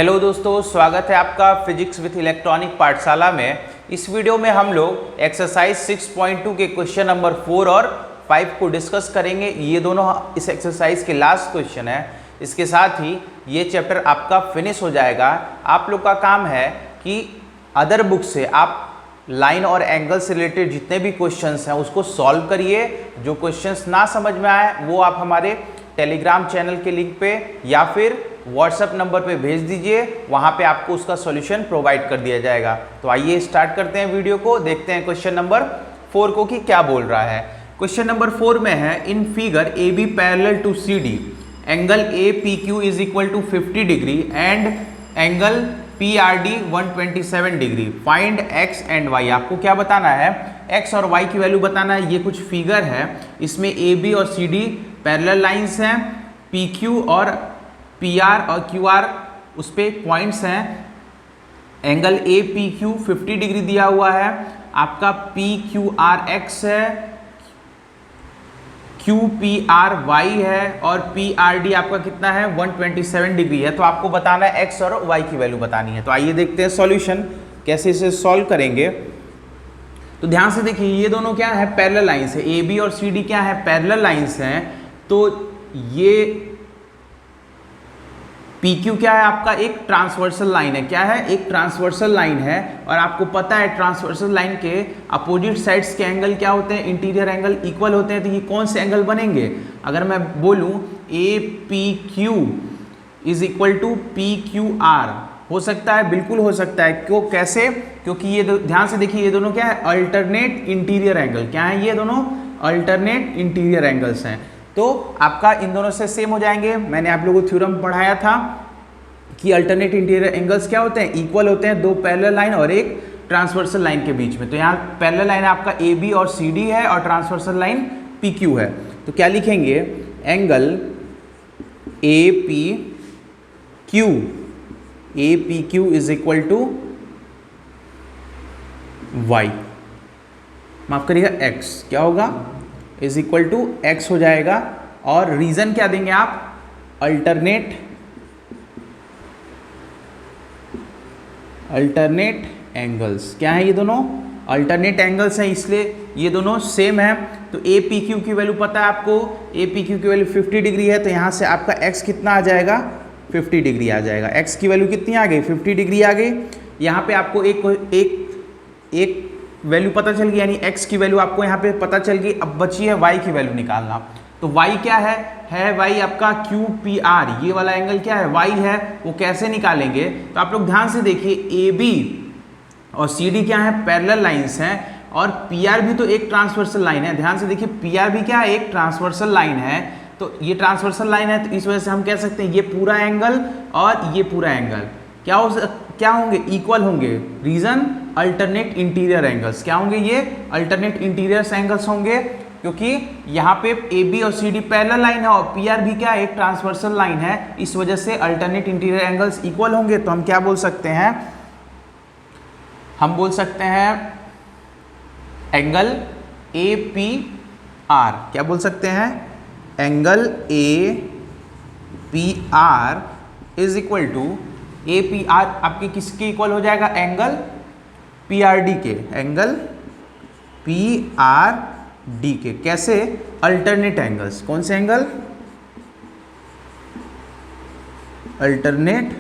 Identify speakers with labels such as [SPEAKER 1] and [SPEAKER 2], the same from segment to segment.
[SPEAKER 1] Hello दोस्तों, स्वागत है आपका फिजिक्स विथ इलेक्ट्रॉनिक पाठशाला में। इस वीडियो में हम लोग एक्सरसाइज 6.2 के क्वेश्चन नंबर 4 और 5 को डिस्कस करेंगे। ये दोनों इस एक्सरसाइज के लास्ट क्वेश्चन है। इसके साथ ही ये चैप्टर आपका फिनिश हो जाएगा। आप लोग का काम है कि अदर बुक से आप लाइन और एंगल से रिलेटेड जितने भी क्वेश्चंस हैं उसको सॉल्व करिए। जो क्वेश्चंस ना समझ में आए वो आप हमारे टेलीग्राम चैनल के लिंक पे या फिर व्हाट्सएप नंबर पे भेज दीजिए, वहाँ पे आपको उसका सॉल्यूशन प्रोवाइड कर दिया जाएगा। तो आइए स्टार्ट करते हैं वीडियो को। देखते हैं क्वेश्चन नंबर 4 को कि क्या बोल रहा है। क्वेश्चन नंबर 4 में है, in figure A B parallel to C D angle A P Q is equal to 50 degree and angle P R D 127 degree. Find x and y. आपको क्या बताना है? एक्स और वाई की वैल्यू बताना है। ये कुछ फिगर है, इसमें ए बी और सी डी पैरेलल लाइंस हैं, पी क्यू और पी आर और क्यू आर उस पर पॉइंट्स हैं। Angle A P Q 50 degree दिया हुआ है। आपका पी क्यू आर एक्स है, क्यू पी आर वाई है और पी आर डी आपका कितना है? 127 डिग्री है। तो आपको बताना है एक्स और वाई की वैल्यू बतानी है। तो आइए देखते हैं सॉल्यूशन कैसे इसे सॉल्व करेंगे। तो ध्यान से देखिए, ये दोनों क्या है? पैरेलल लाइंस है। ए बी और सी डी क्या है? पैरेलल लाइंस हैं। तो ये पी क्यू क्या है? आपका एक ट्रांसवर्सल लाइन है। क्या है? एक ट्रांसवर्सल लाइन है। और आपको पता है ट्रांसवर्सल लाइन के अपोजिट साइड्स के एंगल क्या होते हैं? इंटीरियर एंगल इक्वल होते हैं। तो ये कौन से एंगल बनेंगे? अगर मैं बोलूं A P Q is equal to P Q R, हो सकता है? बिल्कुल हो सकता है। क्यों? कैसे? क्योंकि ये ध्यान से देखिए, ये दोनों क्या है? Alternate interior angle. क्या है ये दोनों? अल्टरनेट इंटीरियर एंगल्स हैं। तो आपका इन दोनों से सेम हो जाएंगे। मैंने आप लोगों को थ्योरम पढ़ाया था कि अल्टरनेट इंटीरियर एंगल्स क्या होते हैं? इक्वल होते हैं दो पैरेलल लाइन और एक ट्रांसवर्सल लाइन के बीच में। तो यहाँ पैरेलल लाइन आपका ए बी और सी डी है और ट्रांसवर्सल लाइन पी क्यू है। तो क्या लिखेंगे? Angle A P Q is equal to y, माफ करिएगा एक्स, क्या होगा? इज इक्वल टू एक्स हो जाएगा। और रीजन क्या देंगे आप? Alternate angles. क्या है ये दोनों? अल्टरनेट एंगल्स हैं, इसलिए ये दोनों सेम है। तो ए पी क्यू की वैल्यू पता है आपको? ए पी क्यू की वैल्यू 50 डिग्री है। तो यहाँ से आपका एक्स कितना आ जाएगा? 50 डिग्री आ जाएगा। एक्स की वैल्यू कितनी आ गई? 50 डिग्री आ गई। यहाँ पे आपको एक वैल्यू पता चल गई, यानी x की वैल्यू आपको यहाँ पे पता चल गई। अब बची है y की वैल्यू निकालना। तो y क्या है y आपका क्यू पी आर। ये वाला एंगल क्या है? y है। वो कैसे निकालेंगे? तो आप लोग ध्यान से देखिए, ए बी और सी डी क्या है? पैरेलल लाइंस हैं। और पी आर भी तो एक ट्रांसवर्सल लाइन है। ध्यान से देखिए, पी आर भी क्या है? एक ट्रांसवर्सल लाइन है। तो ये ट्रांसवर्सल लाइन है, तो इस वजह से हम कह सकते हैं ये पूरा एंगल और ये पूरा एंगल क्या होंगे? इक्वल होंगे। रीजन? Alternate interior angles. क्या होंगे ये? अल्टरनेट इंटीरियर एंगल्स होंगे, क्योंकि यहाँ पे ए बी और सी डी पैरेलल लाइन है और पी आर भी क्या है? एक ट्रांसवर्सल लाइन है। इस वजह से अल्टरनेट इंटीरियर एंगल्स इक्वल होंगे। तो हम क्या बोल सकते हैं? हम बोल सकते हैं एंगल ए पी आर। क्या बोल सकते हैं? Angle A P R is equal to A P R आपके किसके इक्वल हो जाएगा? एंगल पी आर डी के। एंगल पी आर डी के। कैसे? Alternate angles. कौन से एंगल? अल्टरनेट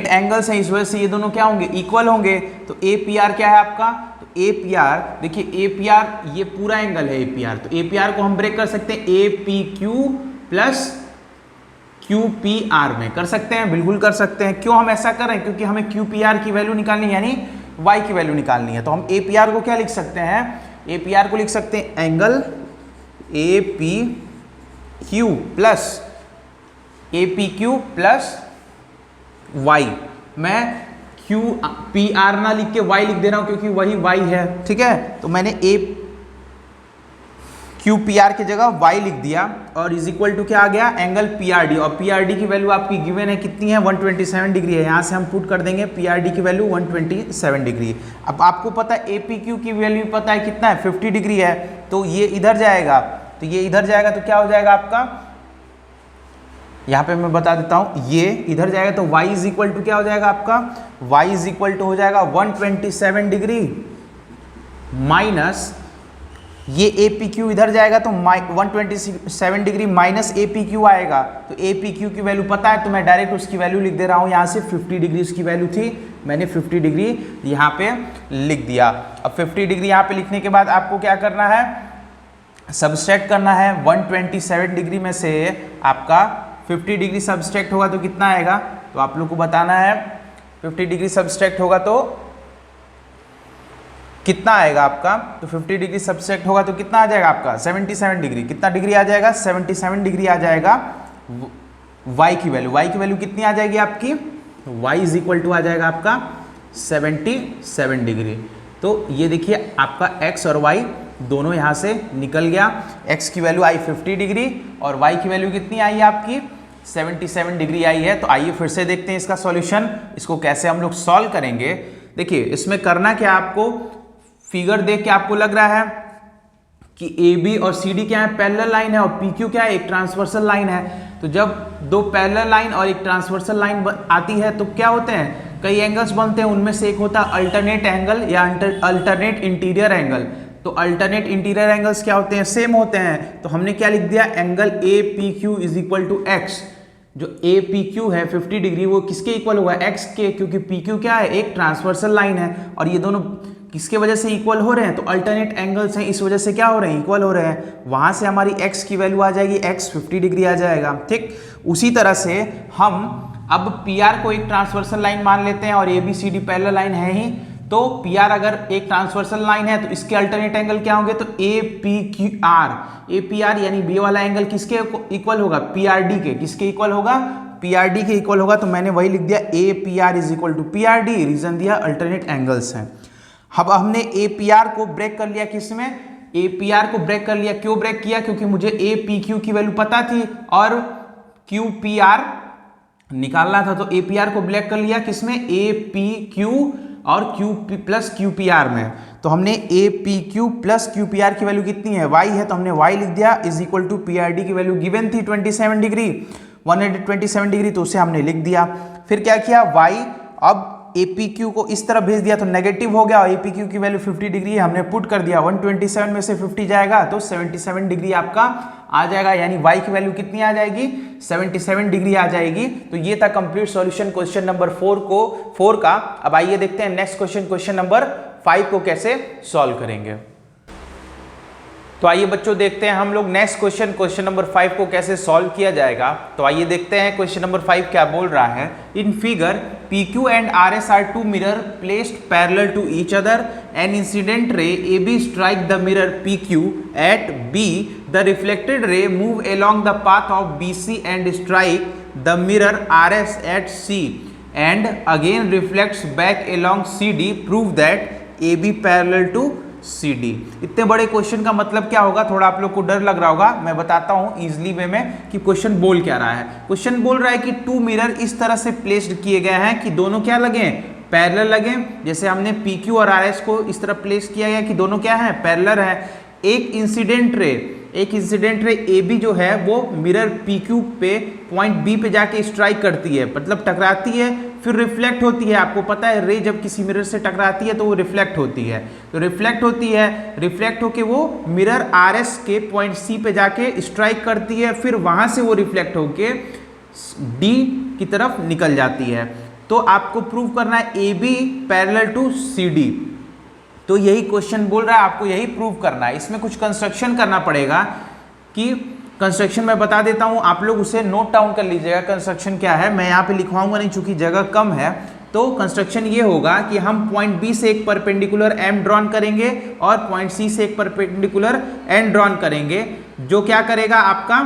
[SPEAKER 1] एंगल्स हैं। इस वजह से ये दोनों क्या होंगे? इक्वल होंगे। तो ए पी आर क्या है आपका? तो ए पी आर देखिए, ए पी आर ये पूरा एंगल है ए पी आर। तो ए पी आर को हम ब्रेक कर सकते हैं ए P Q plus Q P are में। कर सकते हैं? बिल्कुल कर सकते हैं। क्यों हम ऐसा कर रहे हैं? क्योंकि हमें क्यू पी आर की वैल्यू निकालनी है, यानी वाई की वैल्यू निकालनी है। तो हम ए पी आर को क्या लिख सकते हैं? ए पी आर को लिख सकते हैं angle A P Q plus y. मैं क्यू पी आर ना लिख के वाई लिख दे रहा हूं, क्योंकि वही वाई है। ठीक है, तो मैंने ए क्यू पी आर की जगह वाई लिख दिया और इज इक्वल टू क्या आ गया? Angle P R D. और पी आर डी की वैल्यू आपकी गिवन है, कितनी है? 127 डिग्री है। यहाँ से हम पुट कर देंगे पी आर डी की वैल्यू 127 डिग्री। अब आपको पता है ए पी क्यू की वैल्यू पता है कितना है? 50 डिग्री है। तो ये इधर जाएगा, तो ये इधर जाएगा, तो क्या हो जाएगा आपका यहाँ पे मैं बता देता हूँ, ये इधर जाएगा तो y इज इक्वल टू क्या हो जाएगा आपका, y इज इक्वल टू हो जाएगा 127 डिग्री माइनस ये APQ इधर जाएगा तो 127 डिग्री माइनस APQ आएगा। तो APQ की वैल्यू पता है तो मैं डायरेक्ट उसकी वैल्यू लिख दे रहा हूँ। यहाँ से 50 डिग्री उसकी वैल्यू थी, मैंने 50 डिग्री यहाँ पे लिख दिया। अब 50 डिग्री यहाँ पे लिखने के बाद आपको क्या करना है, सब्सट्रैक्ट करना है। 127 डिग्री में से आपका 50 डिग्री सब्सट्रैक्ट होगा तो कितना आएगा, तो आप लोग को बताना है। 50 डिग्री सब्सट्रैक्ट होगा तो कितना आएगा आपका, तो 50 डिग्री सब्सट्रैक्ट होगा तो कितना आ जाएगा आपका 77 डिग्री। कितना डिग्री आ जाएगा, 77 डिग्री आ जाएगा। y की वैल्यू कितनी आ जाएगी आपकी, y इज इक्वल टू आ जाएगा आपका 77 डिग्री। तो ये देखिए आपका x और y दोनों यहाँ से निकल गया। x की वैल्यू आई 50 डिग्री और y की वैल्यू कितनी आई है आपकी 77 डिग्री आई है। तो आइए फिर से देखते हैं इसका सॉल्यूशन, इसको कैसे हम लोग सॉल्व करेंगे। देखिए इसमें करना क्या, आपको फिगर देख के आपको लग रहा है कि AB और CD क्या है, पैरेलल लाइन है, और PQ क्या है, एक ट्रांसवर्सल लाइन है। तो जब दो पैरेलल लाइन और एक ट्रांसवर्सल लाइन आती है तो क्या होते हैं, कई एंगल्स बनते हैं। उनमें से एक होता है अल्टरनेट एंगल या अल्टरनेट इंटीरियर एंगल। तो अल्टरनेट इंटीरियर एंगल्स क्या होते हैं, सेम होते हैं। तो हमने क्या लिख दिया, angle APQ is equal to x. जो APQ है 50 डिग्री वो किसके इक्वल होगा, x के, क्योंकि PQ क्या है, एक ट्रांसवर्सल लाइन है। और ये दोनों किसके वजह से इक्वल हो रहे हैं, तो अल्टरनेट एंगल्स हैं, इस वजह से क्या हो रहे हैं, इक्वल हो रहे हैं। वहां से हमारी x की वैल्यू आ जाएगी, x 50 डिग्री आ जाएगा। ठीक उसी तरह से हम अब PR को एक ट्रांसवर्सल लाइन मान लेते हैं और ABCD पैरेलल लाइन है ही। तो PR अगर एक ट्रांसवर्सल लाइन है तो इसके अल्टरनेट एंगल क्या होंगे, तो APR यानी B वाला एंगल किसके इक्वल होगा, PRD के। किसके इक्वल होगा, PRD के इक्वल होगा। तो मैंने वही लिख दिया APR is equal to PRD, reason दिया अल्टरनेट एंगल्स हैं। अब हमने APR को ब्रेक कर लिया, किसमें, APR को ब्रेक कर लिया। क्यों ब्रेक किया, क्योंकि मुझे APQ की वैल्यू पता थी और QPR निकालना था। तो APR को ब्रेक कर लिया किसमें, APQ और QP प्लस QPR में। तो हमने APQ प्लस QPR की वैल्यू कितनी है, y है, तो हमने y लिख दिया इज इक्वल टू PRD की वैल्यू गिवन थी 27 डिग्री 127 डिग्री, तो उसे हमने लिख दिया। फिर क्या किया, y अब APQ को इस तरफ भेज दिया तो नेगेटिव हो गया, और APQ की वैल्यू 50 डिग्री है, हमने पुट कर दिया। 127 में से 50 जाएगा तो 77 डिग्री आपका आ जाएगा, यानी y की वैल्यू कितनी आ जाएगी, 77 डिग्री आ जाएगी। तो ये था कंप्लीट सॉल्यूशन क्वेश्चन नंबर 4 का। अब आइए देखते हैं नेक्स्ट क्वेश्चन नंबर 5 को कैसे सॉल्व करेंगे। तो आइए बच्चों देखते हैं हम लोग नेक्स्ट क्वेश्चन नंबर 5 को कैसे सॉल्व किया जाएगा। तो आइए देखते हैं क्वेश्चन नंबर 5 क्या बोल रहा है। In figure PQ and RS are two mirror placed parallel to each other, an incident ray AB strike the mirror PQ at B, the reflected ray move along the path of BC and strike the mirror RS at C and again reflects back along CD, prove that AB parallel to CD। इतने बड़े question का मतलब क्या होगा, थोड़ा आप लोग को डर लग रहा होगा, मैं बताता हूं इजीली वे में कि क्वेश्चन बोल क्या रहा है। क्वेश्चन बोल रहा है कि टू मिरर इस तरह से प्लेस्ड किए गए हैं कि दोनों क्या लगे, पैरेलल लगे। जैसे हमने PQ और RS को इस तरह प्लेस किया गया कि दोनों क्या है, पैरेलल है। एक इंसिडेंट रे AB जो है वो मिरर PQ पे पॉइंट B पे जाके स्ट्राइक करती है, मतलब टकराती है, फिर रिफ्लेक्ट होती है। आपको पता है रे जब किसी मिरर से टकराती है तो वो रिफ्लेक्ट होती है, तो रिफ्लेक्ट होके वो मिरर RS के पॉइंट C पे जाके स्ट्राइक करती है, फिर वहां से वो रिफ्लेक्ट होके D की तरफ निकल जाती है। तो आपको प्रूव करना है AB पैरेलल टू CD। तो यही क्वेश्चन बोल रहा है, आपको यही प्रूव करना है। इसमें कुछ कंस्ट्रक्शन करना पड़ेगा, कि कंस्ट्रक्शन मैं बता देता हूं, आप लोग उसे नोट डाउन कर लीजिएगा कंस्ट्रक्शन क्या है। मैं यहाँ पे लिखवाऊंगा नहीं चूंकि जगह कम है। तो कंस्ट्रक्शन ये होगा कि हम पॉइंट B से एक परपेंडिकुलर M ड्रॉन करेंगे और पॉइंट C से एक परपेंडिकुलर N ड्रॉन करेंगे, जो क्या करेगा आपका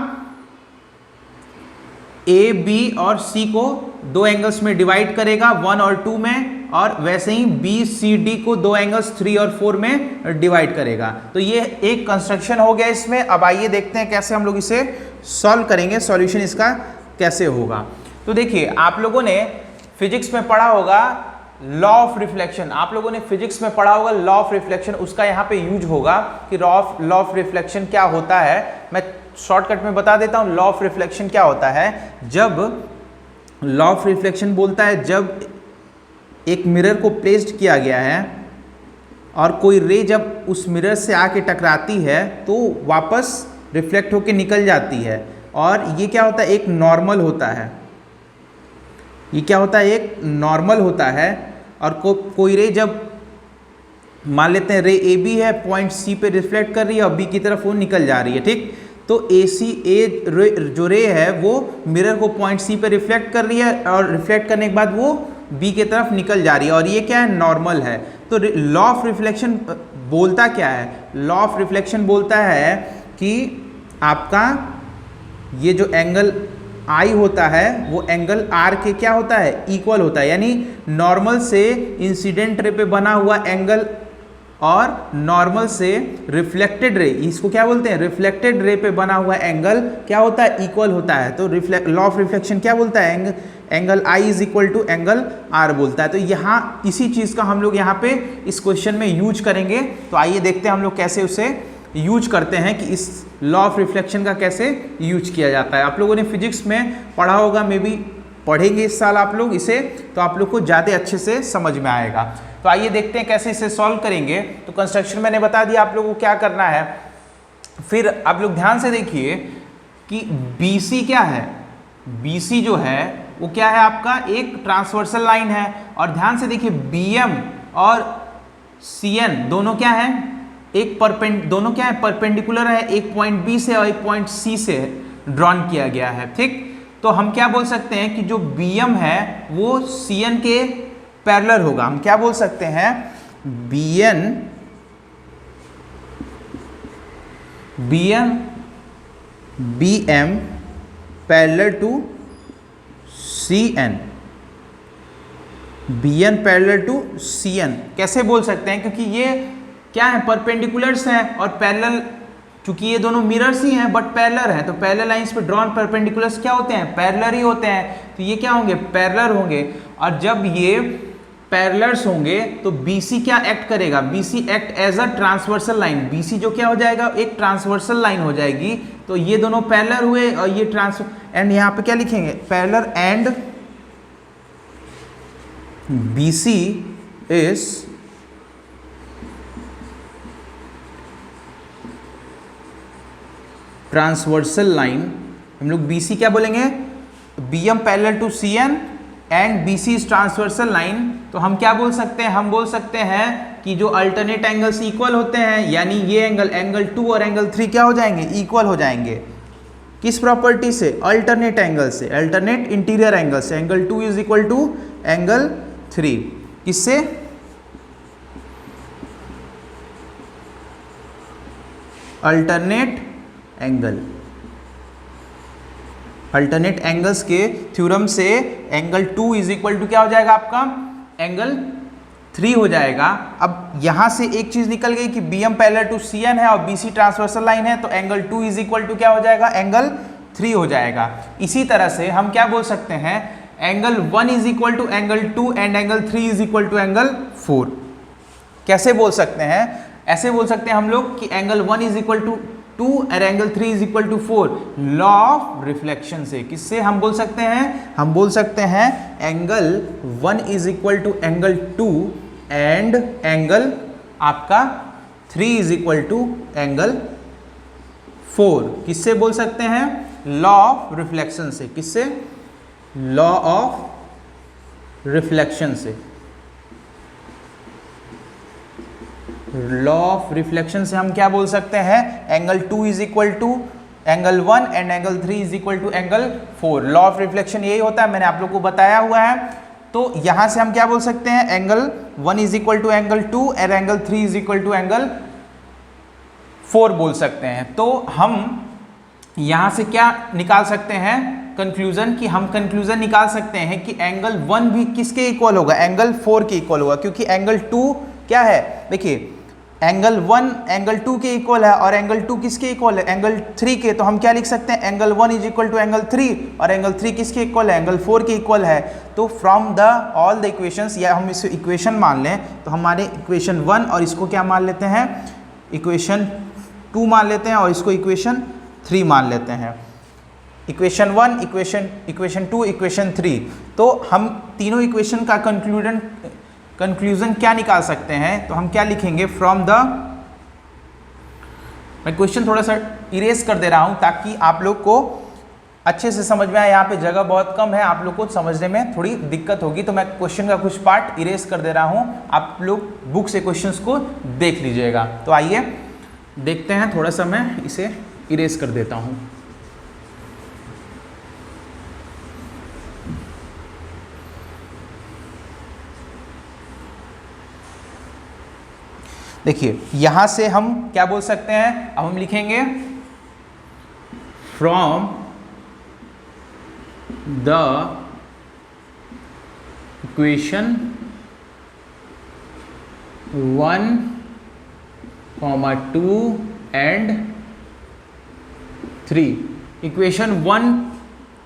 [SPEAKER 1] A, B और C को दो एंगल्स में डिवाइड करेगा, 1 और 2 में, और वैसे ही B, C, D को दो एंगल्स 3 और 4 में डिवाइड करेगा। तो ये एक कंस्ट्रक्शन हो गया इसमें। अब आइए देखते हैं कैसे हम लोग इसे सॉल्व करेंगे, सॉल्यूशन इसका कैसे होगा। तो देखिए आप लोगों ने फिजिक्स में पढ़ा होगा लॉ ऑफ रिफ्लेक्शन, आप लोगों ने फिजिक्स में पढ़ा होगा लॉ ऑफ रिफ्लेक्शन, उसका यहाँ पे यूज होगा कि लॉ ऑफ रिफ्लेक्शन क्या होता है। मैं शॉर्टकट में बता देता हूँ लॉ ऑफ रिफ्लेक्शन क्या होता है। जब लॉ ऑफ रिफ्लेक्शन बोलता है जब एक मिरर को प्लेस्ड किया गया है और कोई रे जब उस मिरर से आके टकराती है तो वापस रिफ्लेक्ट होके निकल जाती है, और ये क्या होता है, एक नॉर्मल होता है। ये क्या होता है, एक नॉर्मल होता है। और कोई रे जब मान लेते हैं रे ए बी है, पॉइंट सी पे रिफ्लेक्ट कर रही है और बी की तरफ वो निकल जा रही है, ठीक। तो जो रे है वो मिरर को पॉइंट सी पे रिफ्लेक्ट कर रही है और रिफ्लेक्ट करने के बाद वो बी की तरफ निकल जा रही है, और ये क्या है, नॉर्मल है। तो लॉ ऑफ रिफ्लेक्शन बोलता क्या है, लॉ ऑफ रिफ्लेक्शन बोलता है कि आपका ये जो एंगल आई होता है वो एंगल आर के क्या होता है, इक्वल होता है। यानी नॉर्मल से इंसिडेंट रे पे बना हुआ एंगल और नॉर्मल से रिफ्लेक्टेड रे, इसको क्या बोलते हैं, रिफ्लेक्टेड रे पे बना हुआ एंगल क्या होता है, इक्वल होता है। तो लॉ ऑफ रिफ्लेक्शन क्या बोलता है, angle I is equal to angle R बोलता है। तो यहाँ इसी चीज़ का हम लोग यहाँ पे इस क्वेश्चन में यूज करेंगे। तो आइए देखते हैं हम लोग कैसे उसे यूज करते हैं कि इस लॉ ऑफ रिफ्लेक्शन का कैसे यूज किया जाता है। आप लोगों ने फिजिक्स में पढ़ा होगा, मे बी पढ़ेंगे इस साल आप लोग इसे, तो आप लोग को ज़्यादा अच्छे से समझ में आएगा। तो आइए देखते हैं कैसे इसे सॉल्व करेंगे। तो कंस्ट्रक्शन मैंने बता दिया आप लोगों को क्या करना है। फिर आप लोग ध्यान से देखिए कि BC क्या है, BC जो है वो क्या है, आपका एक ट्रांसवर्सल लाइन है। और ध्यान से देखिए BM और CN दोनों क्या है, दोनों क्या है, परपेंडिकुलर है, एक पॉइंट B से और एक पॉइंट C से ड्रॉन किया गया है, ठीक। तो हम क्या बोल सकते हैं कि जो BM है वो CN के पैरेलल होगा। हम क्या बोल सकते हैं, BM parallel to CN, BN parallel to CN कैसे बोल सकते हैं, क्योंकि ये क्या है, परपेंडिकुलर्स हैं और पैरेलल, चूंकि ये दोनों मिरर्स ही हैं बट पैरेलल हैं, तो पैरेलल लाइंस पे ड्रॉन परपेंडिकुलर्स क्या होते हैं, पैरेलल ही होते हैं। तो ये क्या होंगे, पैरेलल होंगे। और जब ये पैरेलल्स होंगे तो BC क्या एक्ट करेगा, BC act as a transversal line. BC जो क्या हो जाएगा, एक ट्रांसवर्सल लाइन हो जाएगी। तो ये दोनों पैरेलल हुए और ये एंड यहाँ पे क्या लिखेंगे, parallel and BC is transversal line. हम लोग BC क्या बोलेंगे, BM parallel to CN and BC is transversal line. तो हम क्या बोल सकते हैं, हम बोल सकते हैं कि जो अल्टरनेट एंगल्स इक्वल होते हैं, यानी ये एंगल 2 और एंगल 3 क्या हो जाएंगे, इक्वल हो जाएंगे। किस प्रॉपर्टी से, अल्टरनेट एंगल से, अल्टरनेट इंटीरियर एंगल से। Angle 2 is equal to angle 3 किससे, अल्टरनेट एंगल्स के थ्योरम से एंगल 2 इज इक्वल टू क्या हो जाएगा, आपका एंगल 3 हो जाएगा। अब यहां से एक चीज निकल गई कि BM पैरेलल टू CN है और BC ट्रांसवर्सल लाइन है, तो एंगल 2 इज इक्वल टू क्या हो जाएगा, एंगल 3 हो जाएगा। इसी तरह से हम क्या बोल सकते हैं, angle 1 is equal to angle 2 and angle 3 is equal to angle 4। कैसे बोल सकते हैं, ऐसे बोल सकते हैं हम लोग कि एंगल 1 इज इक्वल टू 2 और angle 3 is equal to 4, law of reflection से। किससे हम बोल सकते हैं, हम बोल सकते हैं angle 1 is equal to angle 2 and angle आपका 3 इज इक्वल टू एंगल 4। किससे बोल सकते हैं, लॉ ऑफ रिफ्लेक्शन से। किससे, लॉ ऑफ रिफ्लेक्शन से। लॉ ऑफ रिफ्लेक्शन से हम क्या बोल सकते हैं, angle 2 is equal to angle 1 and angle 3 is equal to angle 4। Law of reflection यही होता है, मैंने आप लोग को बताया हुआ है। तो यहां से हम क्या बोल सकते हैं, angle 1 is equal to angle 2 and angle 3 is equal to angle 4 बोल सकते हैं। तो हम यहां से क्या निकाल सकते हैं कंक्लूजन, कि हम कंक्लूजन निकाल सकते हैं कि एंगल 1 भी किसके इक्वल होगा, एंगल 4 के इक्वल होगा। क्योंकि एंगल 2 क्या है, देखिए एंगल 1 एंगल 2 के इक्वल है और एंगल 2 किसके इक्वल है, एंगल 3 के, तो हम क्या लिख सकते हैं, angle 1 is equal to angle 3 और एंगल 3 किसके इक्वल है, एंगल 4 के इक्वल है। तो from the all the equations, या हम इसे इक्वेशन मान लें तो हमारे इक्वेशन 1 और इसको क्या मान लेते हैं, इक्वेशन 2 मान लेते हैं और इसको इक्वेशन 3 मान लेते हैं। इक्वेशन 1 इक्वेशन 2 इक्वेशन 3, तो हम तीनों इक्वेशन का कंक्लूजन क्या निकाल सकते हैं, तो हम क्या लिखेंगे, फ्रॉम द, मैं क्वेश्चन थोड़ा सा इरेज कर दे रहा हूं ताकि आप लोग को अच्छे से समझ में आए। यहाँ पे जगह बहुत कम है, आप लोग को समझने में थोड़ी दिक्कत होगी, तो मैं क्वेश्चन का कुछ पार्ट इरेज कर दे रहा हूं, आप लोग बुक से क्वेश्चंस को देख लीजिएगा। तो आइए देखते हैं, थोड़ा सा मैं इसे इरेज कर देता हूं। देखिए यहां से हम क्या बोल सकते हैं, अब हम लिखेंगे from the equation 1, 2 and 3, equation 1,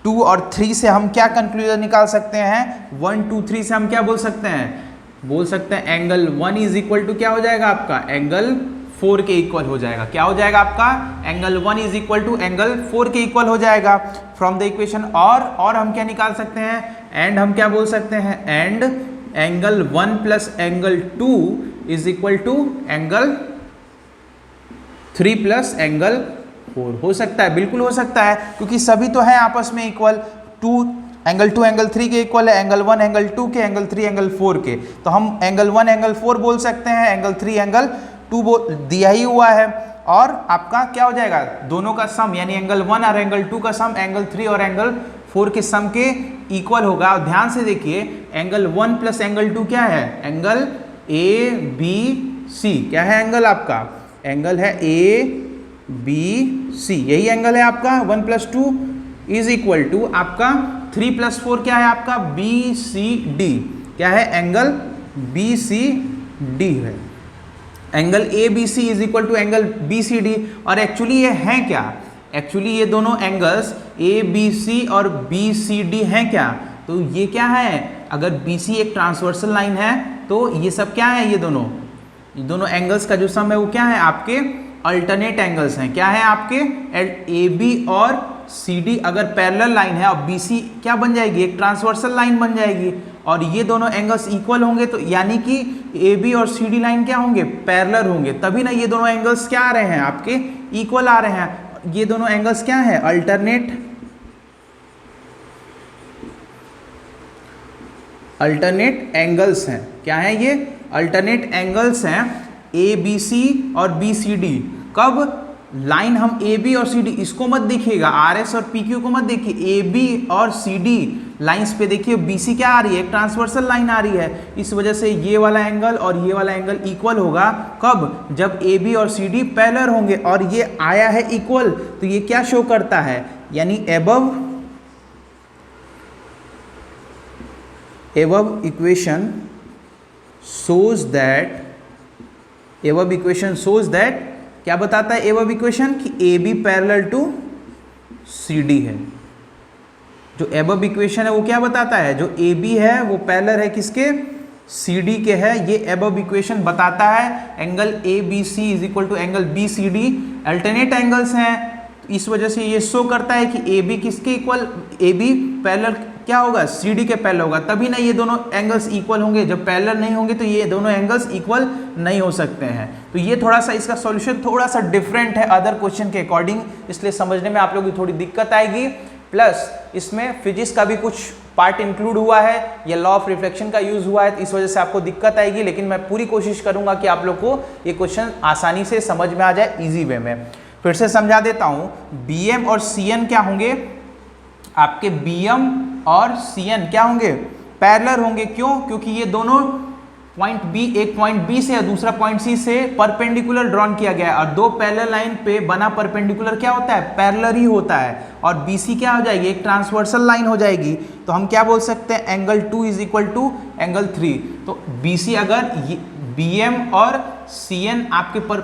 [SPEAKER 1] 2 और 3 से हम क्या कंक्लूजन निकाल सकते हैं, 1, 2, 3 से हम क्या बोल सकते हैं, बोल सकते हैं एंगल 1 इज इक्वल टू क्या हो जाएगा आपका, एंगल 4 के इक्वल हो जाएगा। क्या हो जाएगा आपका, angle 1 is equal to angle 4 के इक्वल हो जाएगा फ्रॉम द इक्वेशन। और हम क्या निकाल सकते हैं, एंड हम क्या बोल सकते हैं, and angle 1 plus angle 2 is equal to angle 3 plus angle 4। हो सकता है, बिल्कुल हो सकता है, क्योंकि सभी तो है आपस में इक्वल। एंगल 2 एंगल 3 के इक्वल है, एंगल 1 एंगल 2 के, एंगल 3 एंगल 4 के, तो हम एंगल 1 एंगल 4 बोल सकते हैं, एंगल 3 एंगल 2 दिया ही हुआ है। और आपका क्या हो जाएगा, दोनों का सम यानी एंगल 1 और एंगल 2 का सम एंगल 3 और एंगल 4 के सम के इक्वल होगा। और ध्यान से देखिए एंगल 1 प्लस एंगल 2 क्या है, एंगल ए बी सी, क्या है एंगल आपका, एंगल है ए बी सी, यही एंगल है आपका। 1 प्लस 2 इज इक्वल टू आपका 3 प्लस 4 क्या है आपका, बी सी डी, क्या है एंगल बी सी डी है। Angle A B C is equal to angle B C D. और एक्चुअली ये हैं क्या, एक्चुअली ये दोनों एंगल्स ए बी सी और बी सी डी हैं क्या, तो ये क्या है, अगर बी सी एक ट्रांसवर्सल लाइन है तो ये सब क्या है, ये दोनों एंगल्स का जो सम है वो क्या है, आपके अल्टरनेट एंगल्स हैं। क्या है आपके, ए बी और सी डी अगर पैरेलल लाइन है और बी सी क्या बन जाएगी, एक ट्रांसवर्सल लाइन बन जाएगी, और ये दोनों एंगल्स इक्वल होंगे, तो यानी कि ए बी और सी डी लाइन क्या होंगे, पैरेलल होंगे, तभी ना ये दोनों एंगल्स क्या आ रहे हैं, आपके इक्वल आ रहे हैं। ये दोनों एंगल्स क्या है, अल्टरनेट एंगल्स हैं। क्या है ये, अल्टरनेट एंगल्स हैं ए बी सी और बी सी डी। कब, लाइन हम ए बी और सी डी, इसको मत देखिएगा, आर एस और पी क्यू को मत देखिए, ए बी और सी डी लाइंस पे देखिए, बी सी क्या आ रही है, एक ट्रांसवर्सल लाइन आ रही है, इस वजह से ये वाला एंगल और ये वाला एंगल इक्वल होगा। कब, जब ए बी और सी डी पैरेलल होंगे, और ये आया है इक्वल, तो ये क्या शो करता है, यानी एबव इक्वेशन shows that क्या बताता है एबव इक्वेशन, कि A B parallel to C D है। जो एबव इक्वेशन है वो क्या बताता है, जो ए बी है वो पैरेलल है किसके, सी डी के है, ये एबव इक्वेशन बताता है। Angle A B C is equal to angle B C D alternate angles हैं, इस वजह से ये शो करता है कि ए बी किसके इक्वल, ए बी पैरेलल क्या होगा, सी डी के पैरेलल होगा, तभी ना ये दोनों एंगल्स इक्वल होंगे। जब पैरेलल नहीं होंगे तो ये दोनों एंगल्स इक्वल नहीं हो सकते हैं। तो ये थोड़ा सा इसका सॉल्यूशन थोड़ा सा डिफरेंट है अदर क्वेश्चन के अकॉर्डिंग, इसलिए समझने में आप लोगों की थोड़ी दिक्कत आएगी। प्लस इसमें फिजिक्स का भी कुछ पार्ट इंक्लूड हुआ है, या लॉ ऑफ रिफ्लेक्शन का यूज हुआ है, तो इस वजह से आपको दिक्कत आएगी, लेकिन मैं पूरी कोशिश करूंगा कि आप लोग को ये क्वेश्चन आसानी से समझ में आ जाए इजी वे में। फिर से समझा देता हूं, बी एम और सी एन क्या होंगे, आपके बी एम और सी एन क्या होंगे, पैरेलल होंगे। क्यों, क्योंकि ये दोनों पॉइंट बी, एक पॉइंट बी से और दूसरा पॉइंट सी से परपेंडिकुलर ड्रॉन किया गया है, और दो पैरेलल लाइन पे बना परपेंडिकुलर क्या होता है, पैरेलल ही होता है। और बी सी क्या हो जाएगी, एक ट्रांसवर्सल लाइन हो जाएगी, तो हम क्या बोल सकते हैं, angle 2 is equal to angle 3। तो बी सी अगर BM और CN आपके पर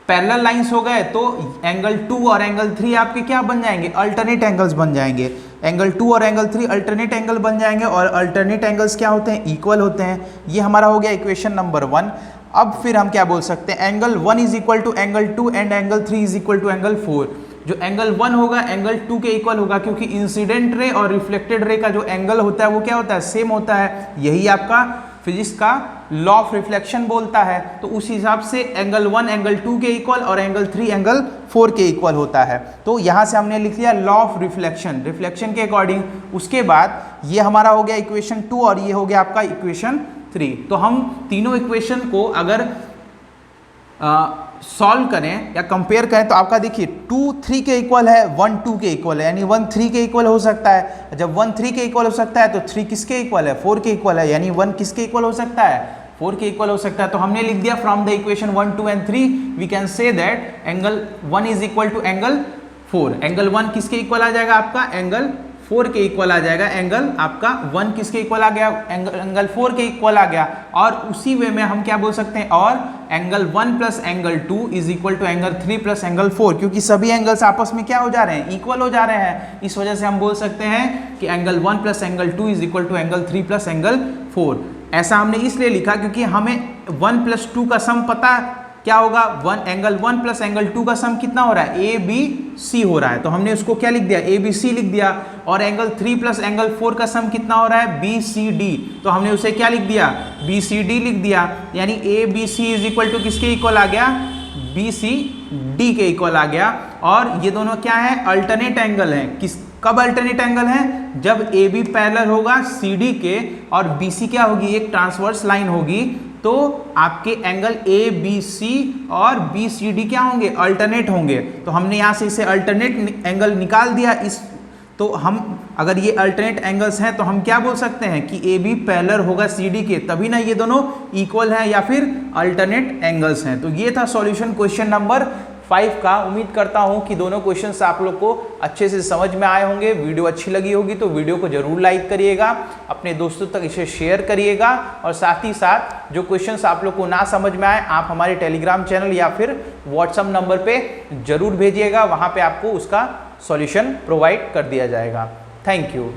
[SPEAKER 1] पैरेलल लाइंस हो गए, तो एंगल 2 और एंगल 3 आपके क्या बन जाएंगे, अल्टरनेट एंगल्स बन जाएंगे। एंगल 2 और एंगल 3 अल्टरनेट एंगल बन जाएंगे, और अल्टरनेट एंगल्स क्या होते हैं, इक्वल होते हैं। ये हमारा हो गया इक्वेशन नंबर 1। अब फिर हम क्या बोल सकते हैं, angle 1 is equal to angle 2 and angle 3 is equal to angle 4। जो एंगल 1 होगा एंगल 2 के इक्वल होगा, क्योंकि इंसिडेंट रे और रिफ्लेक्टेड रे का जो एंगल होता है वो क्या होता है, सेम होता है। यही आपका फिजिक्स का लॉ ऑफ रिफ्लेक्शन बोलता है। तो उस हिसाब से एंगल 1 एंगल 2 के इक्वल और एंगल 3 एंगल 4 के इक्वल होता है। तो यहाँ से हमने लिख लिया लॉ ऑफ रिफ्लेक्शन, रिफ्लेक्शन के अकॉर्डिंग। उसके बाद ये हमारा हो गया इक्वेशन 2 और ये हो गया आपका इक्वेशन 3। तो हम तीनों इक्वेशन को अगर सॉल्व करें या कंपेयर करें तो आपका देखिए 2 3 के इक्वल है, 1 2 के इक्वल है, यानी 1 3 के इक्वल हो सकता है। जब 1 3 के इक्वल हो सकता है तो 3 किसके इक्वल है, 4 के इक्वल है, यानी 1 किसके इक्वल हो सकता है, 4 के इक्वल हो सकता है। तो हमने लिख दिया from the equation 1 2 and 3 we can say that angle 1 is equal to angle 4। Angle 1 किसके इक्वल आ जाएगा आपका, एंगल 4 के इक्वल आ जाएगा। एंगल आपका 1 किसके इक्वल आ गया, एंगल 4 के इक्वल आ गया। और उसी वे में हम क्या बोल सकते हैं, और angle 1 plus angle 2 is equal to angle 3 plus angle 4, क्योंकि सभी एंगल्स आपस में क्या हो जा रहे हैं, इक्वल हो जा रहे हैं। इस वजह से हम बोल सकते हैं कि angle 1 plus angle 2 is equal to angle 3 plus angle 4। ऐसा हमने इसलिए लिखा क्योंकि हमें 1 प्लस 2 का सम पता क्या होगा, एंगल 1 प्लस एंगल 2 का सम कितना हो रहा है, ABC हो रहा है। तो हमने उसको क्या लिख दिया, ABC लिख दिया। और एंगल 3 प्लस एंगल 4 का सम कितना हो रहा है, BCD। तो हमने उसे क्या लिख दिया, BCD लिख दिया। यानी ABC इज इक्वल टू किसके इक्वल आ गया, BCD के इक्वल आ गया। और ये दोनों क्या है, अल्टरनेट एंगल है। कब अल्टरनेट एंगल है, जब AB पैरेलल होगा CD के और BC क्या होगी, एक ट्रांसवर्स लाइन होगी। तो आपके एंगल ABC और BCD क्या होंगे, अल्टरनेट होंगे। तो हमने यहाँ से इसे अल्टरनेट एंगल निकाल दिया। तो हम अगर ये अल्टरनेट एंगल्स हैं तो हम क्या बोल सकते हैं कि AB पैरेलल होगा CD के, तभी ना ये दोनों इक्वल हैं या फिर अल्टरनेट एंगल्स हैं। तो ये था सॉल्यूशन क्वेश्चन नंबर 5 का। उम्मीद करता हूं कि दोनों क्वेश्चंस आप लोग को अच्छे से समझ में आए होंगे। वीडियो अच्छी लगी होगी तो वीडियो को जरूर लाइक करिएगा, अपने दोस्तों तक इसे शेयर करिएगा। और साथ ही साथ जो क्वेश्चंस आप लोग को ना समझ में आए, आप हमारे टेलीग्राम चैनल या फिर व्हाट्सएप नंबर पे जरूर भेजिएगा, वहां पे आपको उसका सॉल्यूशन प्रोवाइड कर दिया जाएगा। Thank you.